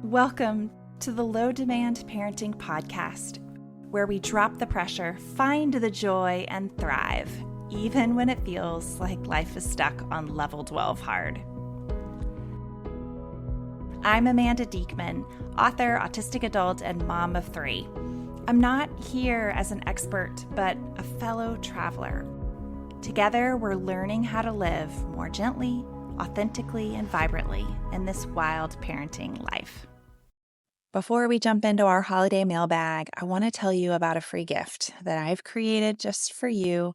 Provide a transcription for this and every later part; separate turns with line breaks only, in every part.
Welcome to the Low Demand Parenting Podcast, where we drop the pressure, find the joy, and thrive, even when it feels like life is stuck on level 12 hard. I'm Amanda Diekman, author, autistic adult, and mom of 3. I'm not here as an expert, but a fellow traveler. Together, we're learning how to live more gently, authentically, and vibrantly in this wild parenting life. Before we jump into our holiday mailbag, I want to tell you about a free gift that I've created just for you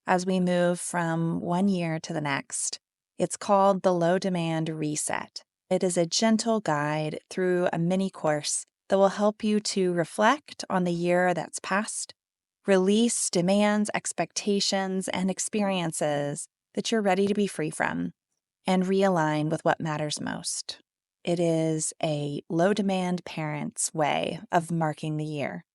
as we move from one year to the next. It's called the Low Demand Reset. It is a gentle guide through a mini course that will help you to reflect on the year that's passed, release demands, expectations, and experiences that you're ready to be free from, and realign with what matters most. It is a low-demand parent's way of marking the year.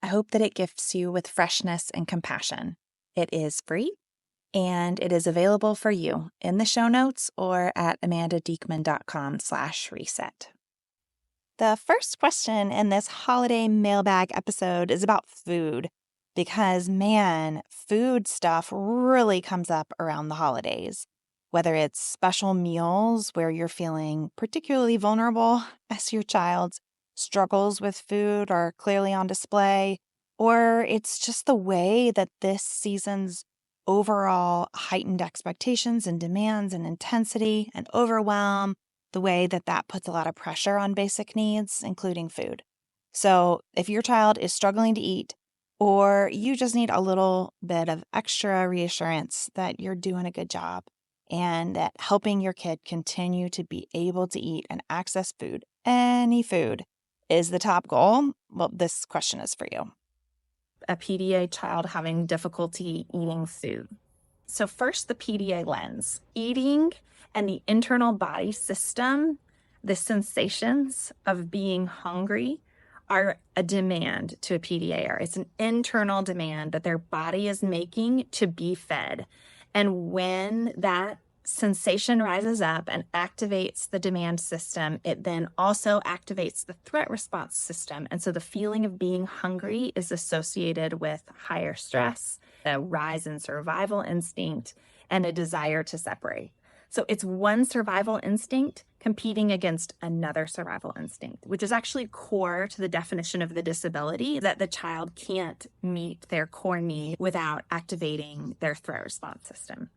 I hope that it gifts you with freshness and compassion. It is free, and it is available for you in the show notes or at amandadiekman.com/reset. The first question in this holiday mailbag episode is about food, because man, food stuff really comes up around the holidays. Whether it's special meals where you're feeling particularly vulnerable as your child's struggles with food are clearly on display, or it's just the way that this season's overall heightened expectations and demands and intensity and overwhelm, the way that that puts a lot of pressure on basic needs, including food. So if your child is struggling to eat, or you just need a little bit of extra reassurance that you're doing a good job, and that helping your kid continue to be able to eat and access food, any food, is the top goal, well, this question is for you. A PDA child having difficulty eating food. So first, the PDA lens. Eating and the internal body system, the sensations of being hungry, are a demand to a PDAer. It's an internal demand that their body is making to be fed. And when that sensation rises up and activates the demand system, it then also activates the threat response system. And so the feeling of being hungry is associated with higher stress, a rise in survival instinct, and a desire to separate. So it's one survival instinct competing against another survival instinct, which is actually core to the definition of the disability, that the child can't meet their core need without activating their threat response system.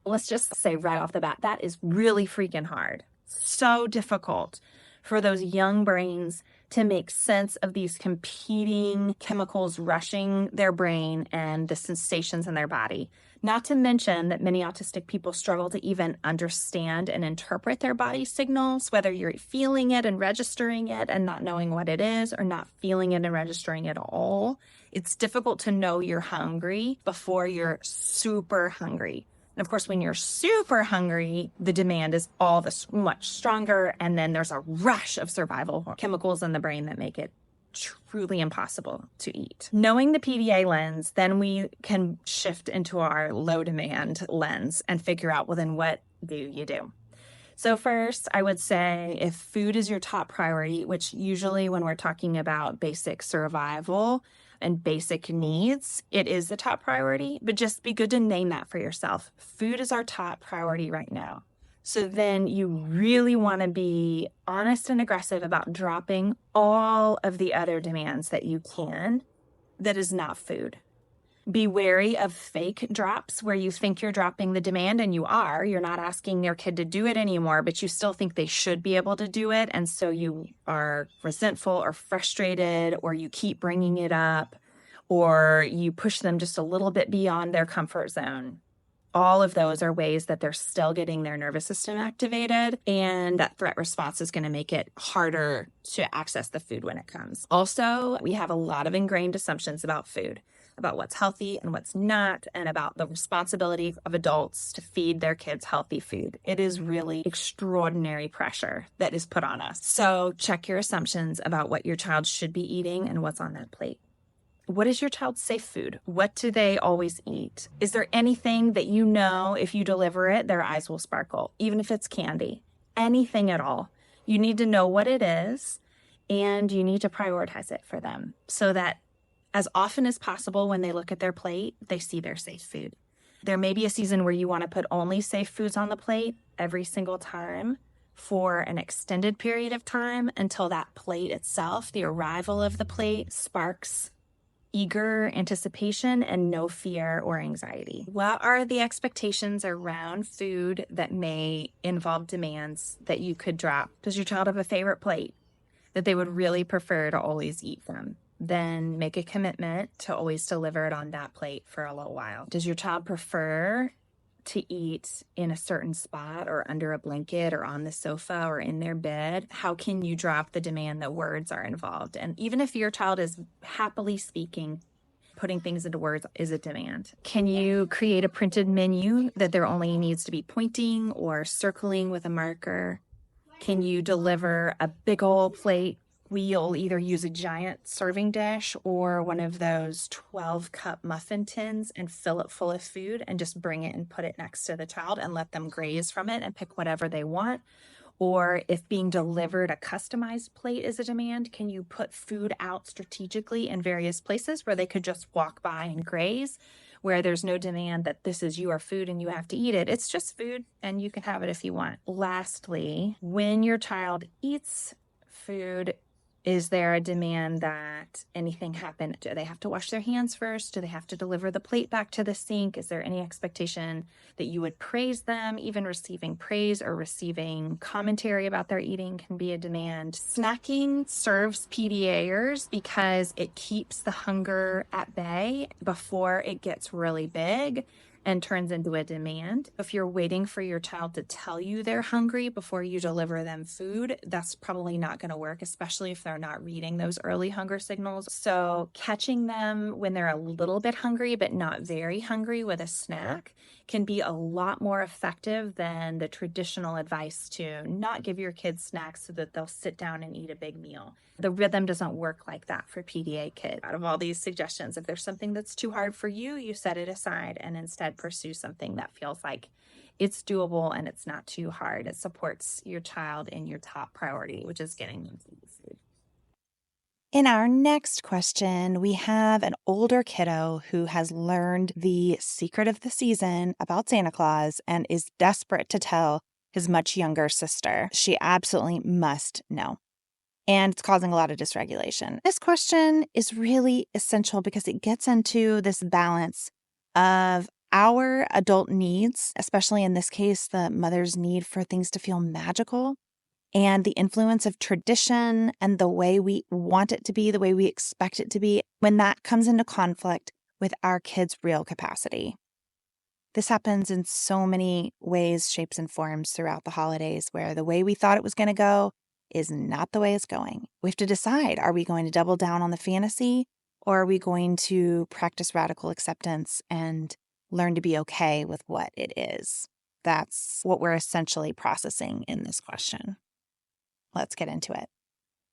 Let's just say right off the bat, that is really freaking hard. So difficult for those young brains to make sense of these competing chemicals rushing their brain and the sensations in their body. Not to mention that many autistic people struggle to even understand and interpret their body signals, whether you're feeling it and registering it and not knowing what it is, or not feeling it and registering it at all. It's difficult to know you're hungry before you're super hungry. And of course, when you're super hungry, the demand is all this much stronger. And then there's a rush of survival chemicals in the brain that make it truly impossible to eat. Knowing the PDA lens, then we can shift into our low demand lens and figure out, well, then what do you do? So first, I would say if food is your top priority, which usually when we're talking about basic survival and basic needs, it is the top priority, but just be good to name that for yourself. Food is our top priority right now. So then you really want to be honest and aggressive about dropping all of the other demands that you can that is not food. Be wary of fake drops where you think you're dropping the demand and you are. You're not asking your kid to do it anymore, but you still think they should be able to do it. And so you are resentful or frustrated, or you keep bringing it up, or you push them just a little bit beyond their comfort zone. All of those are ways that they're still getting their nervous system activated, and that threat response is going to make it harder to access the food when it comes. Also, we have a lot of ingrained assumptions about food, about what's healthy and what's not, and about the responsibility of adults to feed their kids healthy food. It is really extraordinary pressure that is put on us. So check your assumptions about what your child should be eating and what's on that plate. What is your child's safe food? What do they always eat? Is there anything that you know if you deliver it, their eyes will sparkle, even if it's candy? Anything at all. You need to know what it is, and you need to prioritize it for them so that as often as possible when they look at their plate, they see their safe food. There may be a season where you want to put only safe foods on the plate every single time for an extended period of time until that plate itself, the arrival of the plate, sparks eager anticipation and no fear or anxiety. What are the expectations around food that may involve demands that you could drop? Does your child have a favorite plate that they would really prefer to always eat from? Then make a commitment to always deliver it on that plate for a little while. Does your child prefer to eat in a certain spot or under a blanket or on the sofa or in their bed? How can you drop the demand that words are involved? And even if your child is happily speaking, putting things into words is a demand. Can you create a printed menu that there only needs to be pointing or circling with a marker? Can you deliver a big old plate? We'll either use a giant serving dish or one of those 12-cup muffin tins and fill it full of food and just bring it and put it next to the child and let them graze from it and pick whatever they want. Or if being delivered a customized plate is a demand, can you put food out strategically in various places where they could just walk by and graze, where there's no demand that this is your food and you have to eat it. It's just food and you can have it if you want. Lastly, when your child eats food, is there a demand that anything happen? Do they have to wash their hands first? Do they have to deliver the plate back to the sink? Is there any expectation that you would praise them? Even receiving praise or receiving commentary about their eating can be a demand. Snacking serves PDAers because it keeps the hunger at bay before it gets really big and turns into a demand. If you're waiting for your child to tell you they're hungry before you deliver them food, that's probably not going to work, especially if they're not reading those early hunger signals. So catching them when they're a little bit hungry, but not very hungry with a snack can be a lot more effective than the traditional advice to not give your kids snacks so that they'll sit down and eat a big meal. The rhythm doesn't work like that for PDA kids. Out of all these suggestions, if there's something that's too hard for you, you set it aside and instead pursue something that feels like it's doable and it's not too hard. It supports your child in your top priority, which is getting them to eat food. In our next question, we have an older kiddo who has learned the secret of the season about Santa Claus and is desperate to tell his much younger sister. She absolutely must know. And it's causing a lot of dysregulation. This question is really essential because it gets into this balance of our adult needs, especially in this case, the mother's need for things to feel magical, and the influence of tradition and the way we want it to be, the way we expect it to be, when that comes into conflict with our kids' real capacity. This happens in so many ways, shapes, and forms throughout the holidays, where the way we thought it was going to go is not the way it's going. We have to decide, are we going to double down on the fantasy, or are we going to practice radical acceptance and learn to be okay with what it is? That's what we're essentially processing in this question. Let's get into it.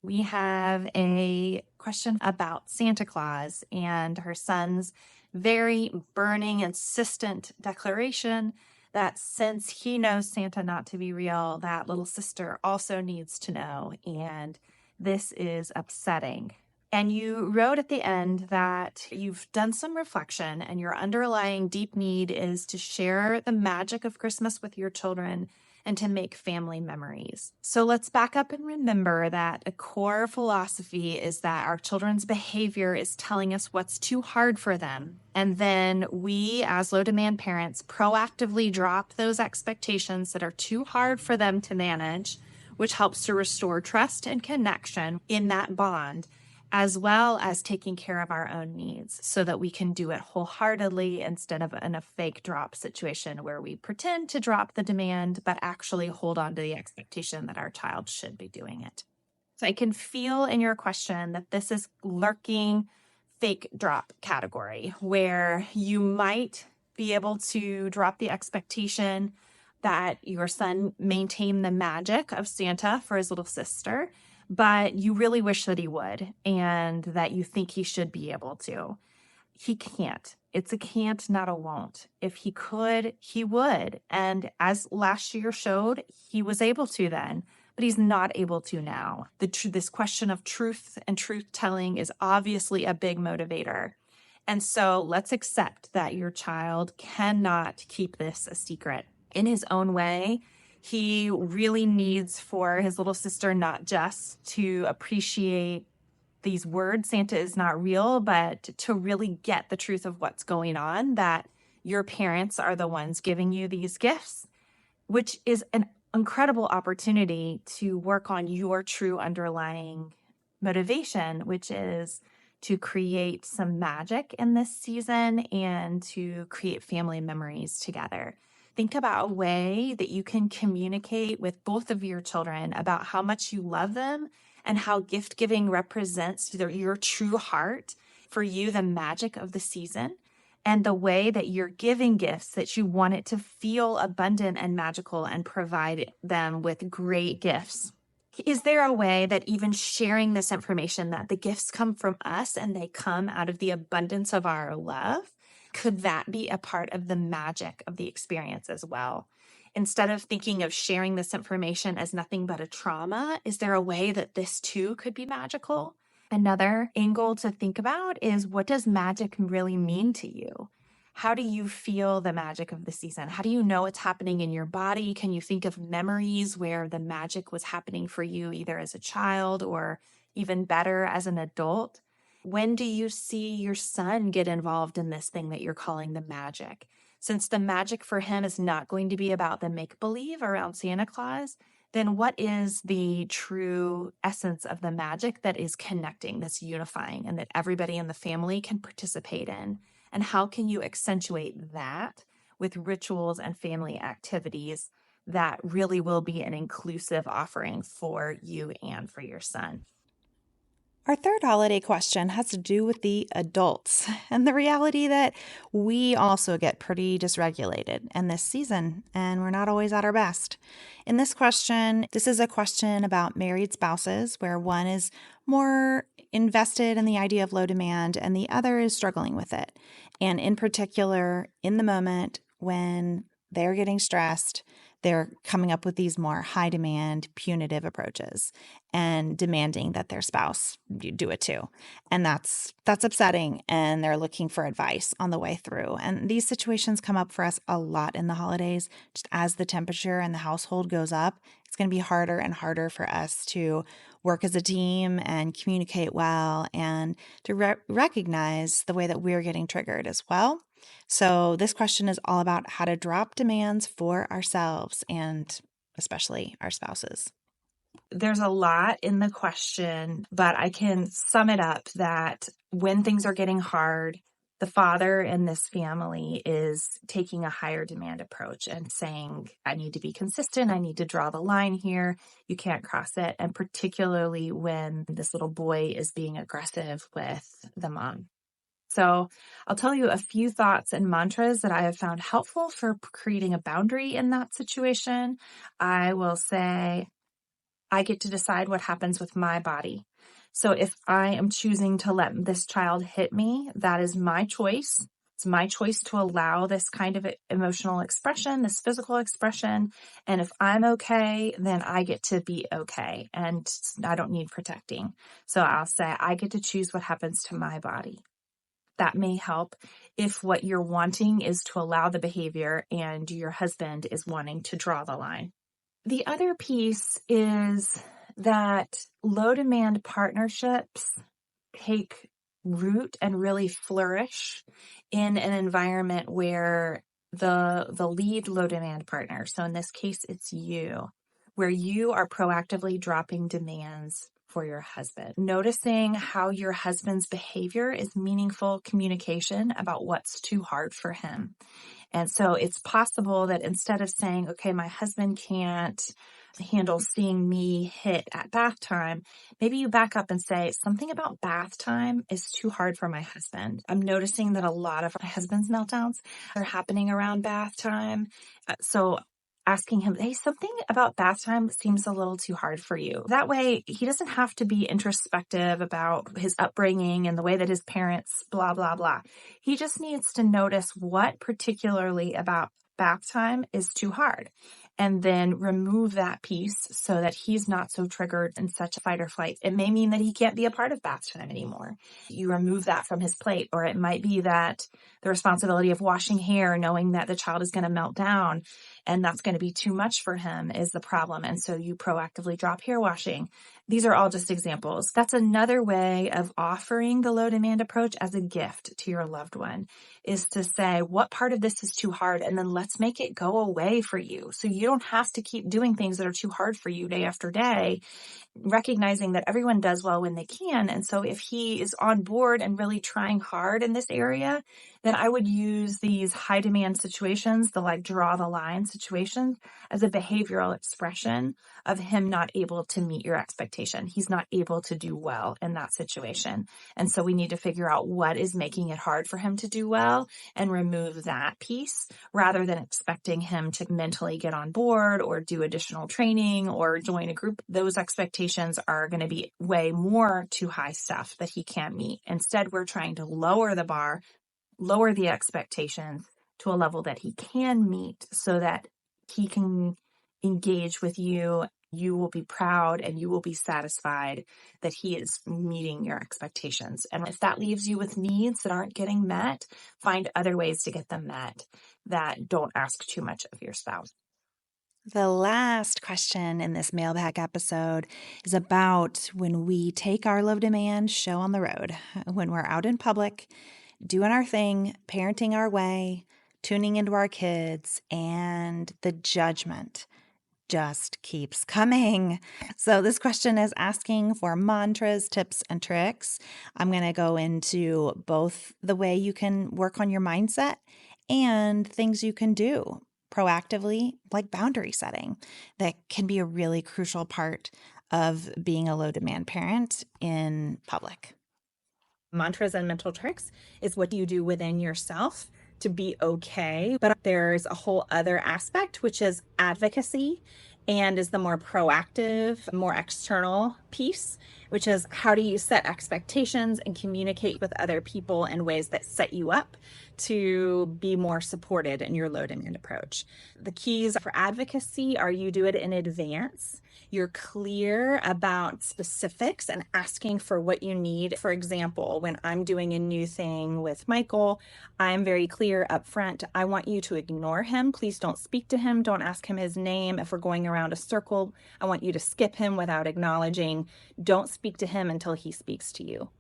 We have a question about Santa Claus and her son's very burning, insistent declaration that since he knows Santa not to be real, that little sister also needs to know. And this is upsetting. And you wrote at the end that you've done some reflection and your underlying deep need is to share the magic of Christmas with your children and to make family memories. So let's back up and remember that a core philosophy is that our children's behavior is telling us what's too hard for them. And then we, as low demand parents, proactively drop those expectations that are too hard for them to manage, which helps to restore trust and connection in that bond, as well as taking care of our own needs so that we can do it wholeheartedly instead of in a fake drop situation where we pretend to drop the demand, but actually hold on to the expectation that our child should be doing it. So I can feel in your question that this is lurking fake drop category where you might be able to drop the expectation that your son maintain the magic of Santa for his little sister, but you really wish that he would and that you think he should be able to. He can't. It's a can't, not a won't. If he could, he would. And as last year showed, he was able to then. but he's not able to now. This question of truth and truth telling is obviously a big motivator. And so let's accept that your child cannot keep this a secret. In his own way, he really needs for his little sister not just to appreciate these words, Santa is not real, but to really get the truth of what's going on, that your parents are the ones giving you these gifts, which is an incredible opportunity to work on your true underlying motivation, which is to create some magic in this season and to create family memories together. Think about a way that you can communicate with both of your children about how much you love them and how gift giving represents your true heart, for you, the magic of the season, and the way that you're giving gifts, that you want it to feel abundant and magical and provide them with great gifts. Is there a way that even sharing this information, that the gifts come from us and they come out of the abundance of our love, could that be a part of the magic of the experience as well? Instead of thinking of sharing this information as nothing but a trauma, is there a way that this too could be magical? Another angle to think about is, what does magic really mean to you? How do you feel the magic of the season? How do you know it's happening in your body? Can you think of memories where the magic was happening for you, either as a child or even better as an adult? When do you see your son get involved in this thing that you're calling the magic? Since the magic for him is not going to be about the make-believe around Santa Claus, then what is the true essence of the magic that is connecting, that's unifying, and that everybody in the family can participate in? And how can you accentuate that with rituals and family activities that really will be an inclusive offering for you and for your son? Our third holiday question has to do with the adults and the reality that we also get pretty dysregulated in this season, and we're not always at our best. In this question, this is a question about married spouses where one is more invested in the idea of low demand and the other is struggling with it. And in particular, in the moment when they're getting stressed, they're coming up with these more high demand, punitive approaches and demanding that their spouse do it too. And that's upsetting, and they're looking for advice on the way through. And these situations come up for us a lot in the holidays. Just as the temperature in the household goes up, it's going to be harder and harder for us to work as a team and communicate well and to recognize the way that we're getting triggered as well. So this question is all about how to drop demands for ourselves and especially our spouses. There's a lot in the question, but I can sum it up that when things are getting hard, the father in this family is taking a higher demand approach and saying, I need to be consistent. I need to draw the line here. You can't cross it. And particularly when this little boy is being aggressive with the mom. So I'll tell you a few thoughts and mantras that I have found helpful for creating a boundary in that situation. I will say, I get to decide what happens with my body. So if I am choosing to let this child hit me, that is my choice. It's my choice to allow this kind of emotional expression, this physical expression. And if I'm okay, then I get to be okay. And I don't need protecting. So I'll say, I get to choose what happens to my body. That may help if what you're wanting is to allow the behavior and your husband is wanting to draw the line. The other piece is that low demand partnerships take root and really flourish in an environment where the lead low demand partner, so in this case it's you, where you are proactively dropping demands for your husband. Noticing how your husband's behavior is meaningful communication about what's too hard for him. And so it's possible that instead of saying, okay, my husband can't handle seeing me hit at bath time, maybe you back up and say, something about bath time is too hard for my husband. I'm noticing that a lot of my husband's meltdowns are happening around bath time. So asking him, hey, something about bath time seems a little too hard for you. That way, he doesn't have to be introspective about his upbringing and the way that his parents, blah, blah, blah. He just needs to notice what particularly about bath time is too hard.
and then remove that piece so that he's not so triggered in such a fight or flight. It may mean that he can't be a part of bath time anymore. You remove that from his plate, or it might be that the responsibility of washing hair, knowing that the child is going to melt down and that's going to be too much for him, is the problem. And so you proactively drop hair washing. These are all just examples. That's another way of offering the low demand approach as a gift to your loved one, is to say, what part of this is too hard? And then let's make it go away for you. So you don't have to keep doing things that are too hard for you day after day, recognizing that everyone does well when they can. And so if he is on board and really trying hard in this area, then I would use these high demand situations, the like draw the line situations, as a behavioral expression of him not able to meet your expectation. He's not able to do well in that situation. And so we need to figure out what is making it hard for him to do well and remove that piece, rather than expecting him to mentally get on board or do additional training or join a group. Those expectations are going to be way more too high stuff that he can't meet. Instead, we're trying to lower the bar, lower the expectations to a level that he can meet so that he can engage with you. You will be proud and you will be satisfied that he is meeting your expectations. And if that leaves you with needs that aren't getting met, find other ways to get them met that don't ask too much of your spouse.
The last question in this mailbag episode is about when we take our low demand show on the road, when we're out in public, doing our thing, parenting our way, tuning into our kids, and the judgment just keeps coming. So this question is asking for mantras, tips, and tricks. I'm going to go into both the way you can work on your mindset and things you can do proactively, like boundary setting, that can be a really crucial part of being a low demand parent in public.
Mantras and mental tricks is what you do within yourself to be okay. But there's a whole other aspect, which is advocacy, and is the more proactive, more external piece, which is how do you set expectations and communicate with other people in ways that set you up to be more supported in your low demand approach. The keys for advocacy are you do it in advance. You're clear about specifics and asking for what you need. For example, when I'm doing a new thing with Michael, I'm very clear up front. I want you to ignore him. Please don't speak to him. Don't ask him his name. If we're going around a circle, I want you to skip him without acknowledging. Don't speak to him until he speaks to you.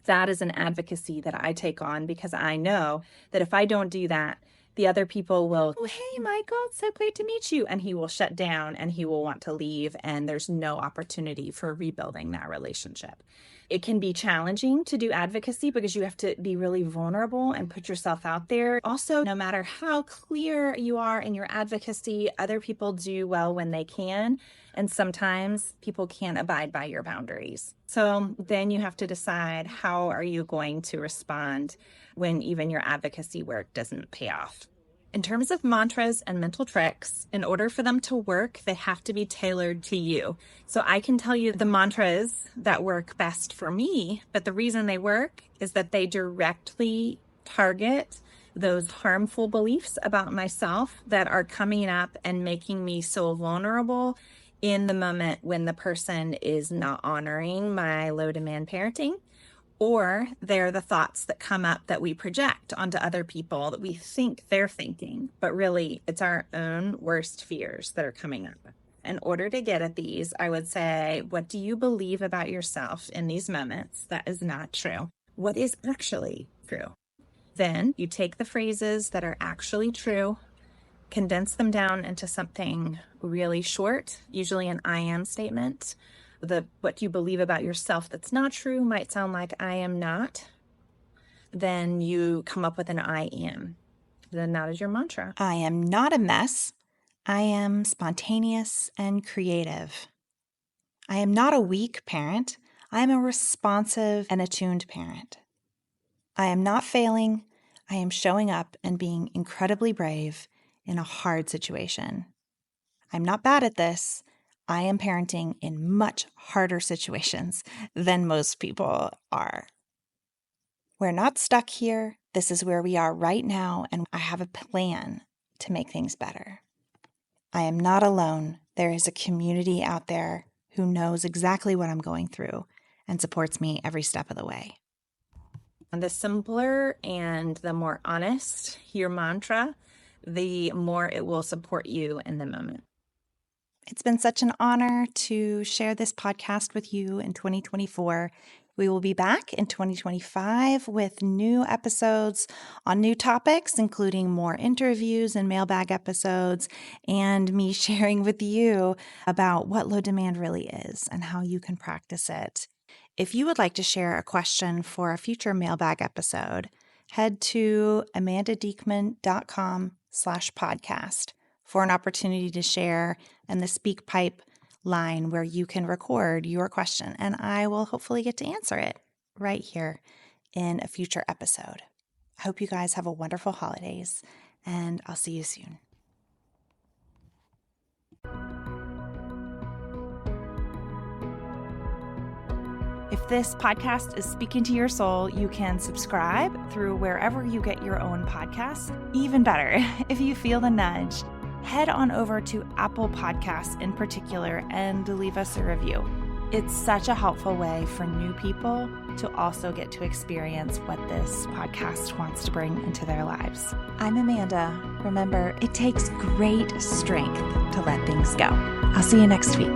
That is an advocacy that I take on because I know that if I don't do that, the other people will, oh, hey, Michael, it's so great to meet you. And he will shut down and he will want to leave. And there's no opportunity for rebuilding that relationship. It can be challenging to do advocacy because you have to be really vulnerable and put yourself out there. Also, no matter how clear you are in your advocacy, other people do well when they can. And sometimes people can't abide by your boundaries. So then you have to decide, how are you going to respond when even your advocacy work doesn't pay off? In terms of mantras and mental tricks, in order for them to work, they have to be tailored to you. So I can tell you the mantras that work best for me, but the reason they work is that they directly target those harmful beliefs about myself that are coming up and making me so vulnerable in the moment when the person is not honoring my low demand parenting, or they're the thoughts that come up that we project onto other people that we think they're thinking, but really it's our own worst fears that are coming up. In order to get at these, I would say, what do you believe about yourself in these moments that is not true? What is actually true? Then you take the phrases that are actually true, condense them down into something really short, usually an I am statement. What you believe about yourself that's not true might sound like I am not. Then you come up with an I am. Then that is your mantra.
I am not a mess. I am spontaneous and creative. I am not a weak parent. I am a responsive and attuned parent. I am not failing. I am showing up and being incredibly brave in a hard situation. I'm not bad at this. I am parenting in much harder situations than most people are. We're not stuck here. This is where we are right now, and I have a plan to make things better. I am not alone. There is a community out there who knows exactly what I'm going through and supports me every step of the way.
And the simpler and the more honest your mantra, the more it will support you in the moment.
It's been such an honor to share this podcast with you in 2024. We will be back in 2025 with new episodes on new topics, including more interviews and mailbag episodes, and me sharing with you about what low demand really is and how you can practice it. If you would like to share a question for a future mailbag episode, head to amandadiekman.com/podcast for an opportunity to share in the SpeakPipe line where you can record your question, and I will hopefully get to answer it right here in a future episode. I hope you guys have a wonderful holidays, and I'll see you soon. If this podcast is speaking to your soul, you can subscribe through wherever you get your own podcasts. Even better, if you feel the nudge, head on over to Apple Podcasts in particular and leave us a review. It's such a helpful way for new people to also get to experience what this podcast wants to bring into their lives. I'm Amanda. Remember, it takes great strength to let things go. I'll see you next week.